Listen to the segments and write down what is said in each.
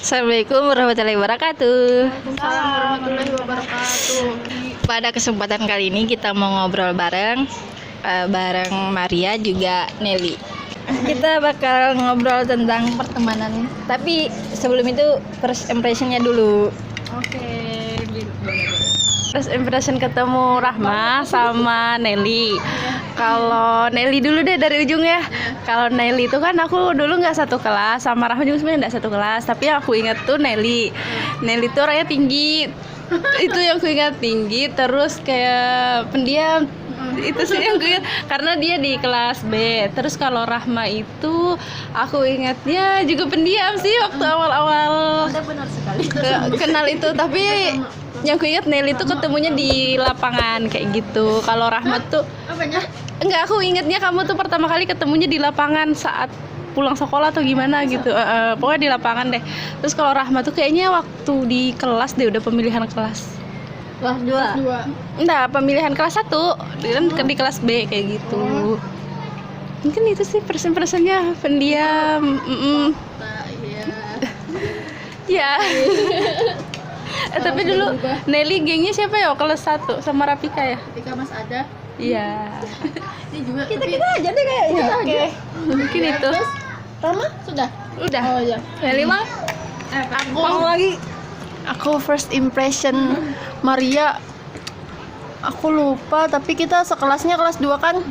Assalamualaikum warahmatullahi wabarakatuh. Waalaikumsalam warahmatullahi wabarakatuh. Pada kesempatan kali ini kita mau ngobrol bareng Maria juga Nelly. Kita bakal ngobrol tentang pertemanan. Tapi sebelum itu first impressionnya dulu. Oke, first impression ketemu Rahma sama Nelly. Kalau Nelly dulu deh dari ujung ya. Kalau Nelly itu kan aku dulu nggak satu kelas, sama Rahma juga sebenarnya nggak satu kelas. Tapi yang aku ingat tuh Nelly. Nelly tuh orangnya tinggi. Itu yang aku ingat, tinggi, terus kayak pendiam. Itu sih yang gue ingat karena dia di kelas B. Terus kalau Rahma itu aku ingatnya juga pendiam sih waktu awal-awal Benar sekali. kenal itu. Tapi yang gue ingat Nelly itu ketemunya di lapangan kayak gitu. Kalau Rahma tuh enggak, aku ingatnya kamu tuh pertama kali ketemunya di lapangan saat pulang sekolah atau gimana gitu. Pokoknya di lapangan deh. Terus kalau Rahma tuh kayaknya waktu di kelas deh, udah pemilihan kelas. Kelas 2. Enggak, pemilihan kelas 1 kan di kelas B kayak gitu. Mungkin itu sih first impression-nya, pendiam. Ya. Tapi dulu Nelly gengnya siapa ya? Kelas 1 sama Rafika ya? Ketika Mas ada, Iya. ini juga Kita aja deh kayaknya. Oke. Mungkin itu. Rama sudah. Udah. Oh ya. Nelly mah Aku lagi. Aku first impression Maria. Aku lupa, tapi kita sekelasnya kelas 2 kan.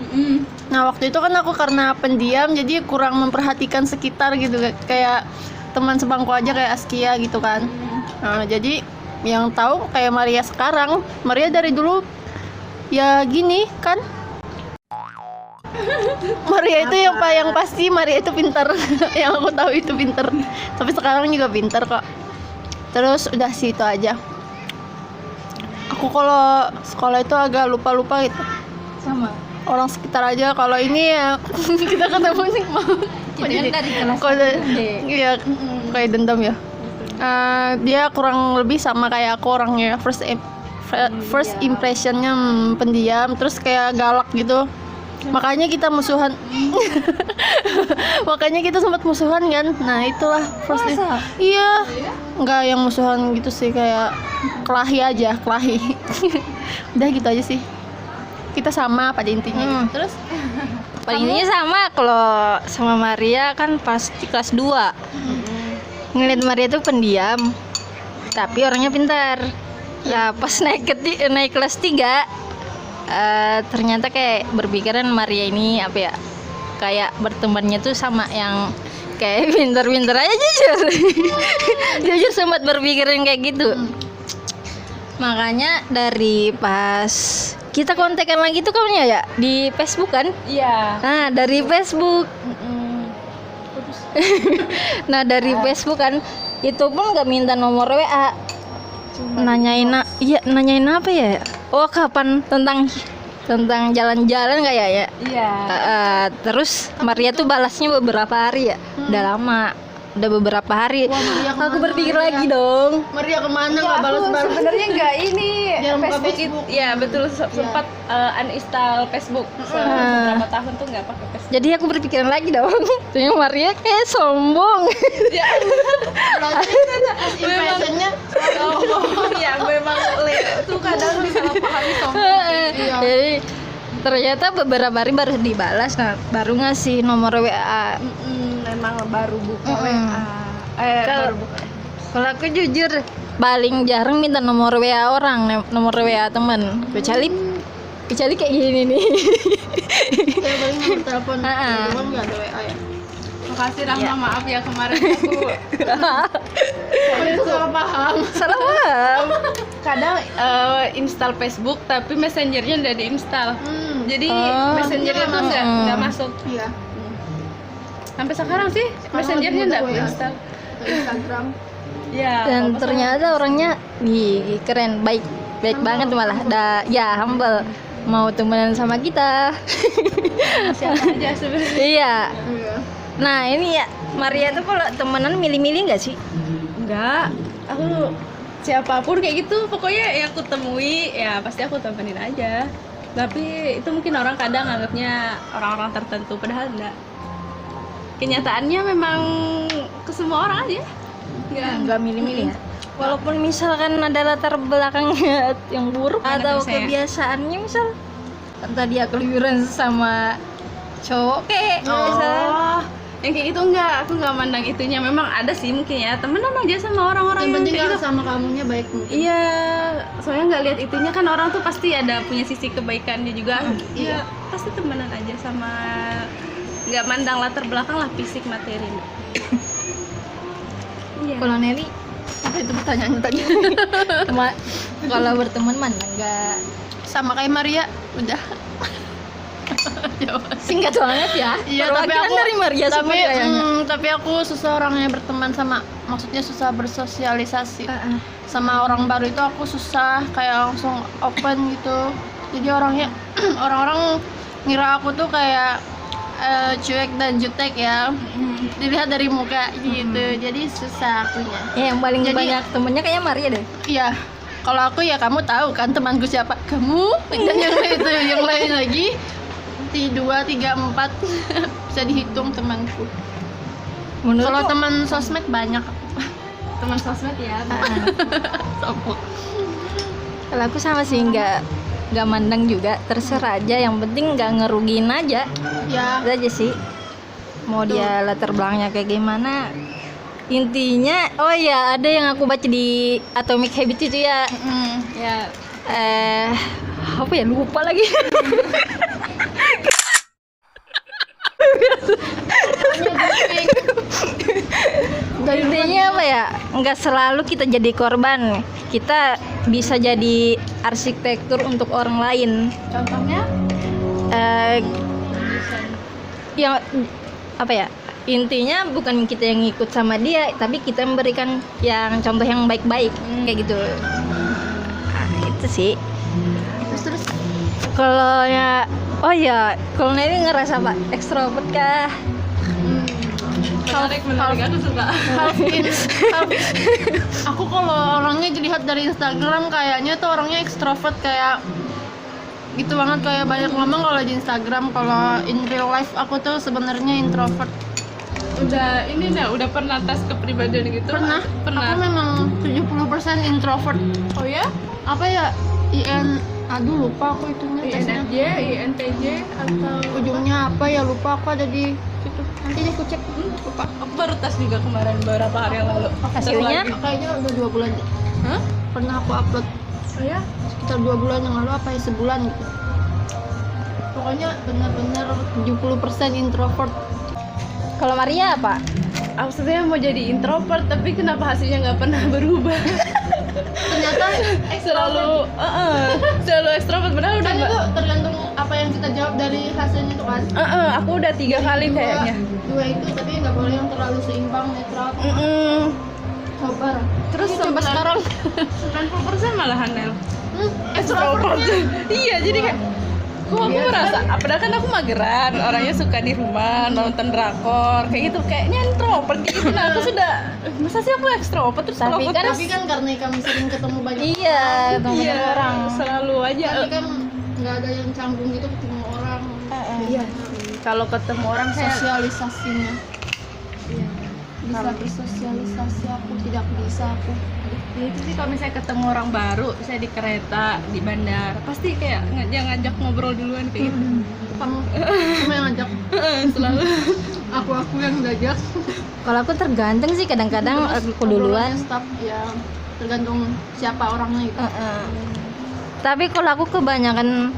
Nah, waktu itu kan aku karena pendiam jadi kurang memperhatikan sekitar gitu, kayak teman sebangku aja kayak Askia gitu kan. Nah, jadi yang tahu kayak Maria sekarang. Maria dari dulu ya gini kan. Maria itu yang pasti Maria itu pintar. Yang aku tahu itu pintar. Tapi sekarang juga pintar kok. Terus udah sih itu aja. Aku kalau sekolah itu agak lupa-lupa gitu. Sama. Orang sekitar aja. Kalau ini ya kita ketemu sih mau. Kita kan dari kelas Iya, kayak dendam ya. Dia kurang lebih sama kayak aku orangnya. First impressionnya pendiam, terus kayak galak gitu. Makanya kita musuhan. Makanya kita sempat musuhan kan. Nah, itulah first. Iya. Enggak yang musuhan gitu sih, kayak kelahi aja, kelahi. Udah gitu aja sih. Kita sama pada intinya. Terus Pada intinya sama. Kalau sama Maria kan pas di kelas 2. Ngeliat Maria tuh pendiam, tapi orangnya pintar. Ya pas naik kelas 3, ternyata kayak berpikiran Maria ini apa ya, kayak bertemannya tuh sama yang kayak pintar-pintar aja, jujur. Jujur sempat berpikiran kayak gitu. Makanya dari pas kita kontekan lagi tuh kamunya ya di Facebook kan? iya. Nah dari Facebook. Nah dari Facebook kan itu pun nggak minta nomor WA. Nanyain apa ya? Oh kapan tentang jalan-jalan kayak ya? Iya. Terus Maria tuh balasnya beberapa hari ya. Udah lama, udah beberapa hari. Wah, Maria Aku kemana, berpikir Maria? lagi dong. Maria kemana nggak balas-balas? Sebenarnya enggak ini Jarang buka Facebook Facebook. itu. Iya, betul, sempat uninstall Facebook. Beberapa tahun tuh enggak pakai Facebook. Jadi aku berpikiran lagi dong. Ternyata Maria kayak sombong. Ya. Impressionnya Iya, memang tuh kadang disalahpahami sombong. Iya. Jadi ternyata beberapa hari baru dibalas. Nah baru ngasih nomor WA. Memang baru buka Mm-mm. WA. Kalau- Baru buka. Kalau aku jujur paling jarang minta nomor WA orang, nomor WA teman. Kecuali kayak gini nih. saya paling nomor telepon. Ah. Telepon nggak ada WA ya. Makasih Rahma, Iya. maaf ya kemarin aku Itu salah paham. Salah paham. kadang install Facebook tapi messengernya udah diinstal. Jadi Oh. messengernya tuh nggak masuk. Iya. Sampai sekarang sih messengernya nggak WA. install. Ke Instagram. Ya. Dan ternyata orangnya keren, baik banget malah. Ya humble, mau temenan sama kita. siapa aja sebenarnya. Iya. Iya. Nah ini ya Maria tuh kalau temenan milih-milih nggak sih? Enggak, aku siapapun kayak gitu pokoknya yang aku temui ya pasti aku temenin aja. Tapi itu mungkin orang kadang anggapnya orang-orang tertentu, padahal enggak. Kenyataannya memang ke semua orang aja. nggak milih-milih ya. Walaupun misalkan ada latar belakangnya yang buruk Ada atau biasanya. kebiasaannya, misal entah dia keluyuran sama cowok kayak misalnya. Oh, yang kayak gitu enggak, aku nggak mandang itunya. Memang ada sih mungkin ya, temenan aja sama orang-orang Yang yang penting kayak kalau gitu. sama kamunya baik mungkin. Iya, soalnya nggak lihat itunya kan, orang tuh pasti ada punya sisi kebaikannya juga. Iya, pasti temenan aja sama, nggak mandang latar belakang lah, fisik, materi. Iya. Kalau Nelly Apa itu pertanyaannya tadi? kalau berteman mana nggak Sama kayak Maria, udah. Jawab. singkat banget ya. Iya, tapi Perwakilan aku dari Maria tapi, semua kayaknya. tapi aku susah orangnya berteman sama, maksudnya susah bersosialisasi. Sama orang baru itu aku susah, kayak langsung open gitu. Jadi orangnya orang-orang ngira aku tuh kayak cuek dan jutek ya. Dilihat dari muka gitu. Jadi susah akunya. Ya, yang paling Jadi- banyak temennya kayak Maria deh. Iya. Kalau aku ya kamu tahu kan temanku siapa? Kamu dan yang lain itu, yang lain lagi 2, 3, 4 bisa dihitung temanku. Menurut Kalau teman sosmed banyak. Teman sosmed ya. Sombong. kalau aku sama sih nggak mandang juga, terserah aja, yang penting nggak ngerugiin aja. Ya, Itu aja sih, mau dia latar belakangnya kayak gimana, intinya. Oh ya, ada yang aku baca di Atomic Habits itu ya, Ya, apa ya, lupa lagi. Intinya apa ya, nggak selalu kita jadi korban, kita bisa jadi arsitektur untuk orang lain. contohnya Yang apa ya, intinya bukan kita yang ngikut sama dia, tapi kita memberikan yang contoh yang baik-baik, kayak gitu. Itu sih. terus Kalau ya, oh ya, kalau Nelly ngerasa apa, ekstrovert kah? menarik, aku suka. half in, half. Aku kalau orangnya dilihat dari Instagram kayaknya tuh orangnya ekstrovert, kayak gitu banget, kayak banyak ngomong kalau di Instagram. Kalau in real life aku tuh sebenarnya introvert. Udah ini nih, udah pernah tes kepribadian gitu? Pernah. Pernah. Aku memang 70% introvert. Oh ya? Apa ya? Aduh lupa aku itunya tesnya. INFJ, INTJ atau Ujungnya apa ya, lupa aku ada di situ. Nanti deh aku cek. lupa. Aku baru tes juga kemarin beberapa hari yang lalu. Tes Hasilnya? lagi. Kayaknya udah 2 bulan. Hah? Pernah aku upload Oh ya? sekitar 2 bulan yang lalu, apa ya, sebulan gitu. Pokoknya benar-benar 70% introvert. Kalau Maria apa? Aku sebenarnya mau jadi introvert, tapi kenapa hasilnya nggak pernah berubah? Ternyata Selalu, selalu ekstrovert. Padahal udah kan nggak. itu tergantung apa yang kita jawab dari hasilnya itu kan. Aku udah 3 kali kayaknya. Dua itu, tapi nggak boleh yang terlalu seimbang, netral. Coba. Terus Coba sekarang. 90% malahan Nel. Extrovert. Iya, jadi kayak kok aku merasa, padahal kan aku mageran, orangnya suka di rumah nonton drakor kayak gitu, kayaknya introvert kayak gitu. Nah, aku sudah, masa sih aku ekstrovert terus Tapi kalau kan- Tapi kan karena kami sering ketemu banyak Iya, ketemu iya, banyak orang. selalu aja. Tapi kan nggak ada yang canggung gitu ketemu orang. Iya, kalau ketemu orang saya Sosialisasinya. Bisa bersosialisasi, aku tidak bisa aku. ya itu sih, kalau misalnya ketemu orang baru, saya di kereta, di bandara, pasti kayak ngajak ngobrol duluan kayak gitu. Kamu yang ngajak, Selalu. aku yang ngajak. Kalau aku tergantung sih, kadang-kadang aku duluan. Obrolannya stop, ya tergantung siapa orangnya itu. Tapi kalau aku kebanyakan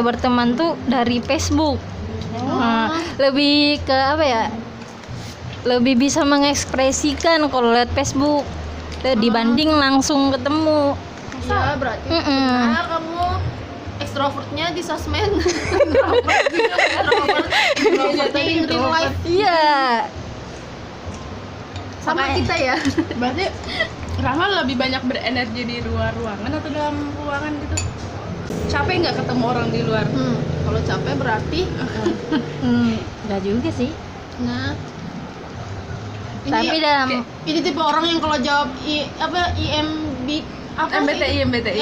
berteman tuh dari Facebook. Nah, lebih ke apa ya? Lebih bisa mengekspresikan kalau lihat Facebook dibanding langsung ketemu. Ya berarti Mm-mm. nah, kamu ekstrovertnya di sosmed. Introvertnya in real life. Iya. Sama Makanya- kita ya. Berarti Rahma lebih banyak berenergi di luar ruangan atau dalam ruangan gitu? Capek nggak ketemu orang di luar? Kalau capek berarti. Enggak juga sih. Nah. Tapi dalam Ini tipe orang yang kalau jawab IMB apa sih? MBTI MBTI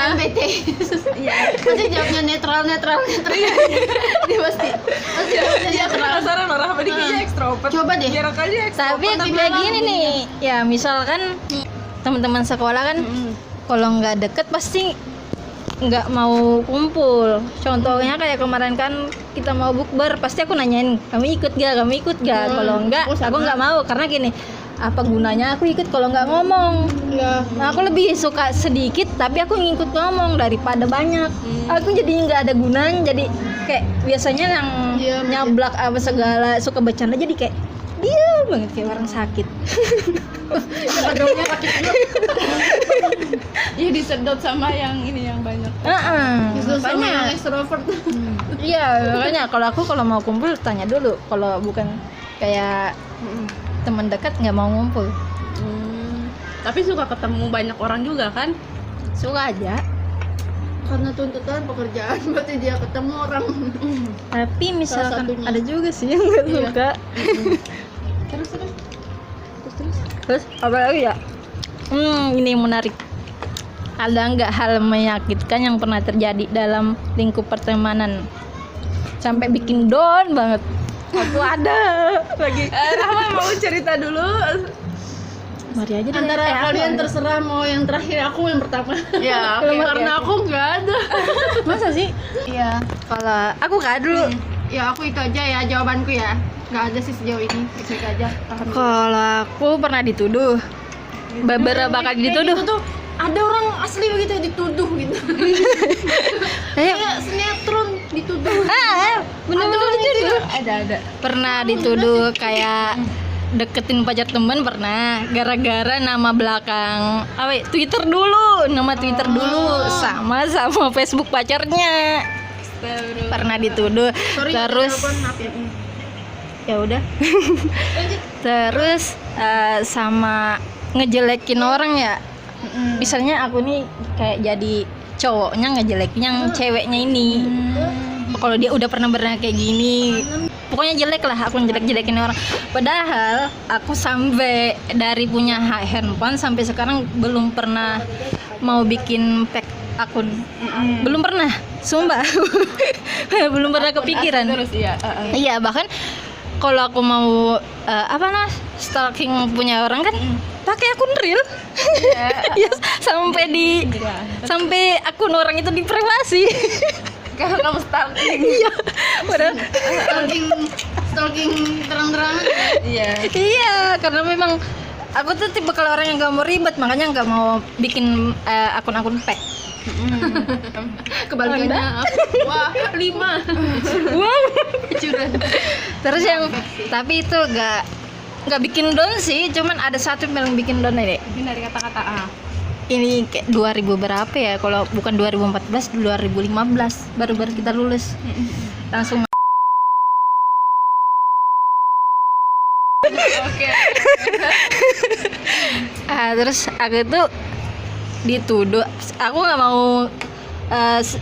MBTI pasti jawabnya netral dia pasti jawabnya netral. Penasaran orang apa dikira ekstrovert. Coba deh. Biar aja ekstrovert. Tapi kayak gini nih, ya misalkan teman-teman sekolah kan kalau nggak deket pasti nggak mau kumpul. Contohnya kayak kemarin kan kita mau bukber, pasti aku nanyain kamu ikut gak? Kalau enggak aku nggak mau, karena gini, apa gunanya aku ikut kalau nggak ngomong. Ya. Nah, aku lebih suka sedikit tapi aku ngikut ngomong daripada banyak. Aku jadi nggak ada gunanya, jadi kayak biasanya yang Iya, nyablak apa segala, suka bercanda jadi kayak diam banget kayak orang sakit. Padahal sakit dulu. Iya disedot sama yang ini yang banyak. Justru sama yang Makanya, extrovert. iya makanya kalau mau kumpul tanya dulu. Kalau bukan kayak teman dekat nggak mau ngumpul. Tapi suka ketemu banyak orang juga kan? Suka aja. Karena tuntutan pekerjaan berarti dia ketemu orang. Tapi misalkan satunya. ada juga sih yang nggak Iya. suka. Terus apa lagi ya? Ini yang menarik. Ada nggak hal menyakitkan yang pernah terjadi dalam lingkup pertemanan sampai bikin down banget? Aku ada lagi. Rahma mau cerita dulu. Mari aja deh. Antara aku kalian ada. terserah mau yang terakhir, aku yang pertama. Ya, Kalau oke. Maria. Karena aku nggak ada. Masa sih? Iya. Kalau aku kak dulu. Ya aku itu aja ya jawabanku ya. Nggak ada sih sejauh ini. Itu aja. Alhamdulillah. Kalau aku pernah dituduh. Beberapa kali dituduh. Gitu tuh ada orang asli begitu dituduh gitu. Kayak sinetron dituduh. Bener-bener dituduh. Ada. Pernah dituduh kayak deketin pacar temen, pernah gara-gara nama belakang apa ya, Twitter dulu, nama Twitter dulu sama Facebook pacarnya. Pernah dituduh. Sorry, Terus telepon, maaf ya. ya udah. Terus sama ngejelekin orang ya. Misalnya aku nih kayak jadi cowoknya ngejelekin yang ceweknya ini. Kalau dia udah pernah kayak gini, pokoknya jelek lah, aku jelek-jelekin orang. Padahal aku sampai dari punya handphone sampai sekarang belum pernah mau bikin fake akun. Belum pernah, sumpah. Belum pernah kepikiran. Terus iya. Iya, bahkan kalau aku mau stalking punya orang kan pakai akun real. Ya, sampai akun orang itu diprivasi. Kalau kamu stalking. Iya. Padahal stalking terang-terangan. Iya. iya, karena memang aku tuh tipe kalau orang yang gak mau ribet, makanya nggak mau bikin akun-akun fake. Kebalikannya wah 5 Wow. curang. Terus yang tapi itu nggak bikin down sih, cuman ada satu yang bikin down deh. Mungkin dari kata-kata Ini kayak 2000 berapa ya? Kalau bukan 2014, 2015 baru kita lulus. Langsung Oke. terus aku tuh dituduh. Aku nggak mau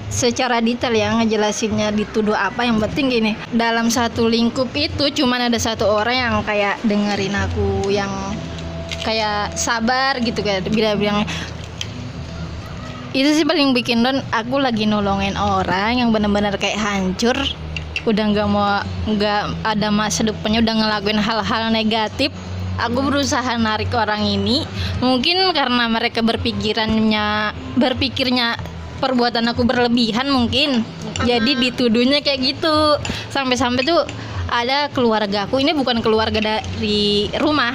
secara detail ya ngejelasinnya dituduh apa. Yang penting gini, dalam satu lingkup itu cuman ada satu orang yang kayak dengerin aku, yang kayak sabar gitu, kayak bilang itu sih paling bikin down. Aku lagi nolongin orang yang benar-benar kayak hancur, udah nggak ada masa depannya, udah ngelakuin hal-hal negatif. Aku berusaha narik orang ini, mungkin karena mereka berpikirnya perbuatan aku berlebihan mungkin, jadi dituduhnya kayak gitu. Sampai-sampai tuh ada keluarga aku, ini bukan keluarga dari rumah,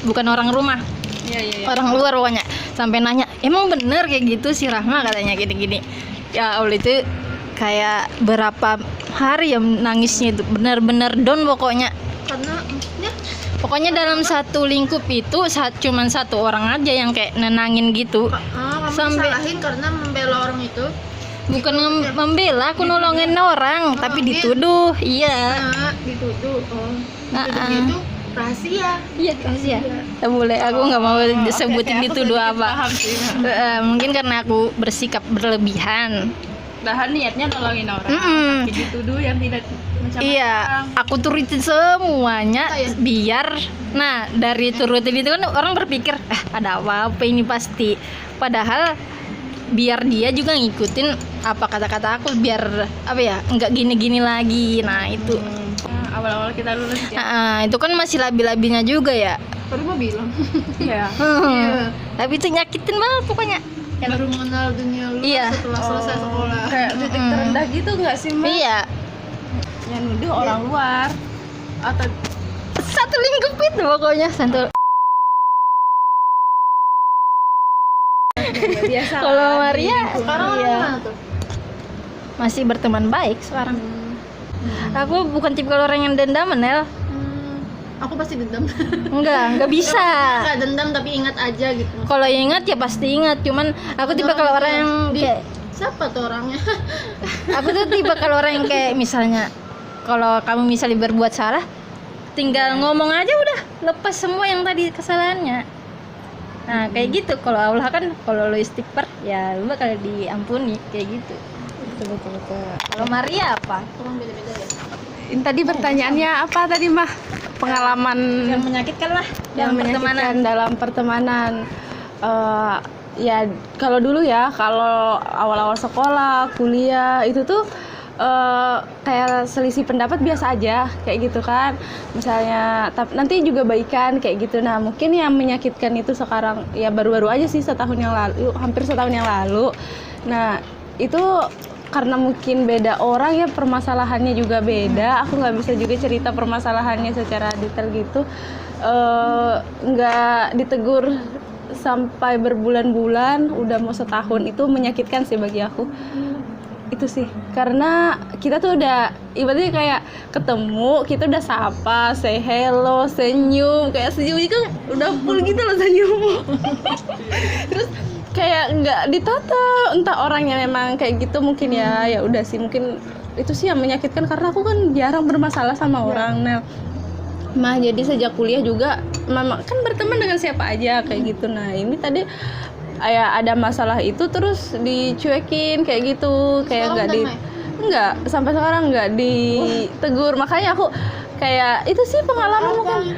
bukan orang rumah, Iya. orang luar pokoknya, sampai nanya emang bener kayak gitu si Rahma, katanya gini-gini. Ya Allah, itu kayak berapa hari ya nangisnya, itu benar-benar down pokoknya. Karena maksudnya Pokoknya dalam satu lingkup itu cuman satu orang aja yang kayak nenangin gitu. kamu Sampai- disalahin karena membela orang itu. Bukan membela, aku nolongin orang, tapi dituduh. Iya. Dituduh. Nah, Itu rahasia. Iya, kasih ya. Tak boleh, aku nggak mau disebutin dituduh apa. Paham sih. Mungkin karena aku bersikap berlebihan. Bahan niatnya nolongin orang, Mm-mm. tapi dituduh yang tidak Iya, aku turutin semuanya biar, nah dari turutin itu kan orang berpikir, ada apa ini pasti. Padahal biar dia juga ngikutin apa kata-kata aku, biar apa ya, nggak gini-gini lagi. Nah itu, Awal-awal kita lulus ya. itu kan masih labil-labilnya juga ya. Baru mau bilang. Iya. Tapi itu nyakitin banget pokoknya. Baru mengenal dunia luar Iya. setelah selesai sekolah. Kayak titik terendah gitu nggak sih, Mbak? Iya, Yang nuduh orang luar atau satu lingkup itu pokoknya satu. biasa. Kalau Maria Sekarang iya, mana tuh? masih berteman baik sekarang. Aku bukan tipe orang yang dendaman, Nel. Aku pasti dendam. Enggak bisa. Nggak dendam tapi ingat aja gitu. Kalau ingat ya pasti ingat, cuman aku tipe kalau orang yang kayak, Siapa tuh orangnya? aku tuh tipe kalau orang yang kayak misalnya, kalau kamu misalnya berbuat salah, tinggal ngomong aja udah, lepas semua yang tadi kesalahannya. Nah kayak gitu. Kalau Allah kan kalau lo istighfar ya lu bakal diampuni kayak gitu. Betul. Kalau Maria apa? Orang beda-beda ya. Ini tadi pertanyaannya apa tadi, Mah? Pengalaman Yang menyakitkan lah yang dalam pertemanan. menyakitkan dalam pertemanan. Ya kalau dulu ya, kalau awal-awal sekolah, kuliah itu tuh kayak selisih pendapat biasa aja kayak gitu kan. Misalnya nanti juga baikan kayak gitu. Nah, mungkin yang menyakitkan itu sekarang ya baru-baru aja sih, hampir setahun yang lalu. Nah, itu karena mungkin beda orang ya, permasalahannya juga beda. Aku nggak bisa juga cerita permasalahannya secara detail gitu. Nggak ditegur sampai berbulan-bulan, udah mau setahun. Itu menyakitkan sih bagi aku. Itu sih, karena kita tuh udah ibaratnya kayak ketemu, kita udah sapa, say hello, senyum, kayak senyum itu udah full gitu loh senyum. Terus kayak nggak ditata, entah orangnya memang kayak gitu mungkin ya udah sih, mungkin itu sih yang menyakitkan karena aku kan jarang bermasalah sama orang. Nah, jadi sejak kuliah juga memang kan berteman dengan siapa aja kayak gitu. Nah, ini tadi ada masalah itu terus dicuekin kayak gitu, kayak nggak sampai sekarang nggak ditegur. Makanya aku kayak itu sih pengalaman mungkin.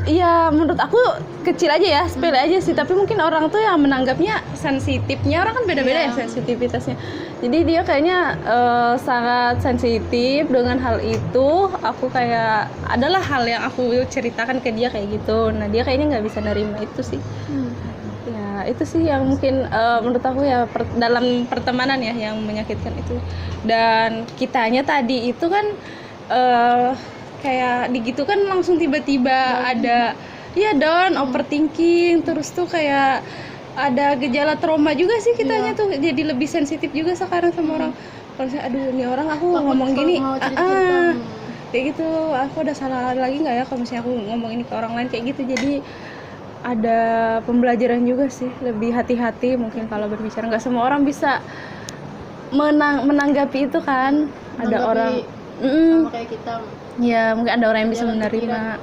Ya menurut aku kecil aja ya, sepele aja sih, tapi mungkin orang tuh yang menanggapnya sensitifnya, orang kan beda-beda ya sensitivitasnya. Jadi dia kayaknya sangat sensitif dengan hal itu. Aku kayak adalah hal yang aku ceritakan ke dia kayak gitu. Nah dia kayaknya nggak bisa nerima itu sih. Ya itu sih yang mungkin menurut aku ya dalam pertemanan ya yang menyakitkan itu. Dan kitanya tadi itu kan kayak digitu kan langsung tiba-tiba ada down, overthinking, terus tuh kayak ada gejala trauma juga sih kitanya tuh, jadi lebih sensitif juga sekarang sama orang. Kalau saya aduh ini orang aku ngomong gini, kayak gitu, aku udah salah lagi nggak ya kalau misalnya aku ngomong ini ke orang lain kayak gitu. Jadi ada pembelajaran juga sih, lebih hati-hati mungkin kalau berbicara. Nggak semua orang bisa menanggapi itu kan. Ada orang sama kayak kita. Ya mungkin ada orang yang bisa menerima,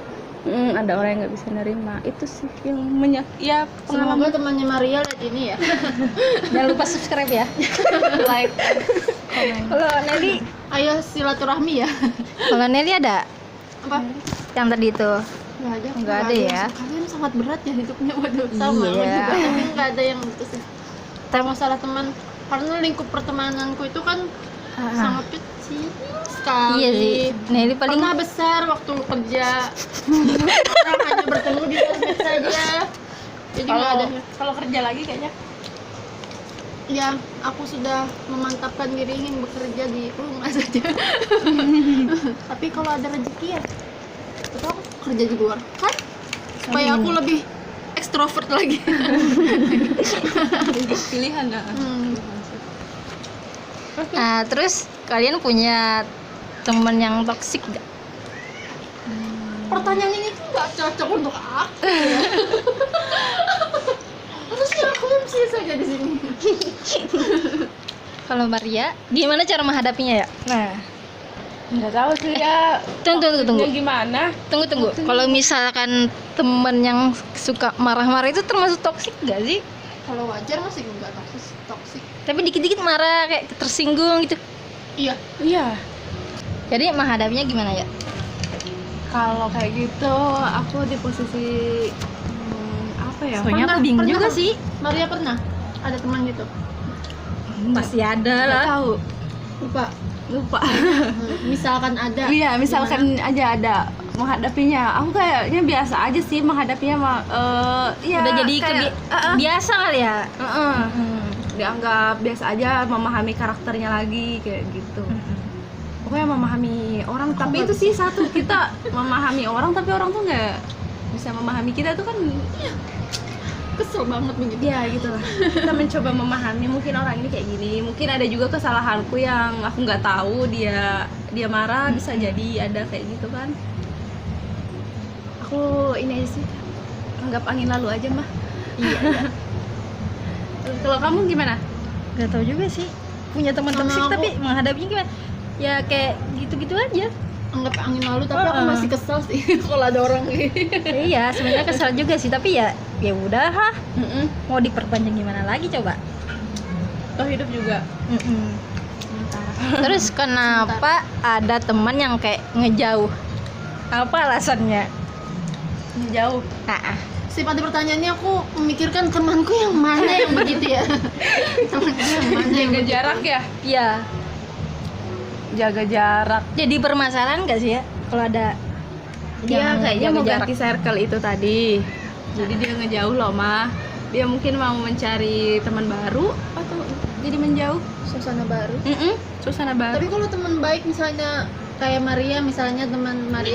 ada orang yang nggak bisa menerima. Itu sih yang pengalaman. Semoga temannya Maria lihat ini ya. Jangan lupa subscribe ya. Like, comment. Kalau Nelly, Ayo silaturahmi ya. kalau Nelly ada Apa? yang tadi itu? Nggak ada ya. Kalian sangat berat ya hidupnya, waduh. Sama aku Iya. juga, tapi nggak ada yang itu sih. Masalah teman, karena lingkup pertemananku itu kan sangat kecil sekali. Iya sih, Nelly paling Pernah besar waktu kerja. Orang hanya bertemu di sosmed saja. Jadi nggak ada. Kalau kerja lagi kayaknya Ya, aku sudah memantapkan diri ingin bekerja di rumah saja. Tapi kalau ada rezeki ya, atau aku kerja di luar kan, supaya aku lebih ekstrovert lagi. pilihan lah. Nah, terus kalian punya teman yang toksik gak? Pertanyaan ini tuh nggak cocok untuk aku. Ya. Harusnya aku MC saja di sini. Kalau Maria, gimana cara menghadapinya ya? Nah, Nggak tahu sih ya. tunggu. Gimana? Tunggu. Kalau misalkan temen yang suka marah-marah itu termasuk toksik gak sih? Kalau wajar masih nggak toksik. Tapi dikit-dikit marah kayak tersinggung gitu. Iya. Iya. Jadi menghadapinya gimana ya? Kalau kayak gitu aku di posisi apa ya? Soalnya aku bingung juga Pernah. sih. Maria pernah ada teman gitu? Pasti ada Nggak lah. tahu, Lupa. lupa. Misalkan ada. Iya, misalkan aja ada menghadapinya. Aku kayaknya biasa aja sih menghadapinya ya Udah jadi kayak, biasa kali ya. dianggap biasa aja, memahami karakternya lagi kayak gitu. Pokoknya memahami orang, tapi itu sih satu, kita memahami orang tapi orang tuh nggak bisa memahami kita tuh kan. Kesel banget begitu. Ya gitu lah. Kita mencoba memahami, mungkin orang ini kayak gini, mungkin ada juga kesalahanku yang aku nggak tahu, dia marah, bisa jadi ada kayak gitu kan. Aku ini aja sih, anggap angin lalu aja mah. Iya. Kalau kamu gimana? Gak tau juga sih. Punya teman Sama toksik aku. tapi menghadapinya gimana? Ya kayak gitu-gitu aja. Anggap angin lalu, tapi aku Heeh. masih kesel sih kalau ada orang gitu. Iya, sebenarnya kesal juga sih, tapi ya udah ha. Mau diperpanjang gimana lagi coba? Toh hidup juga. Terus kenapa ada teman yang kayak ngejauh? Apa alasannya? Jauh. Nah, Sih pada pertanyaannya aku memikirkan temanku yang mana yang begitu ya. Temanku yang mana yang Jaga begitu. jarak ya. iya. Jaga jarak. Jadi permasalahan gak sih ya kalau ada Dia yang kayaknya jaga mau jarak? ganti circle itu tadi. Jadi dia ngejauh loh mah. Dia mungkin mau mencari teman baru atau jadi menjauh. Suasana baru. Suasana baru. Tapi kalau teman baik misalnya kayak Maria, misalnya teman Maria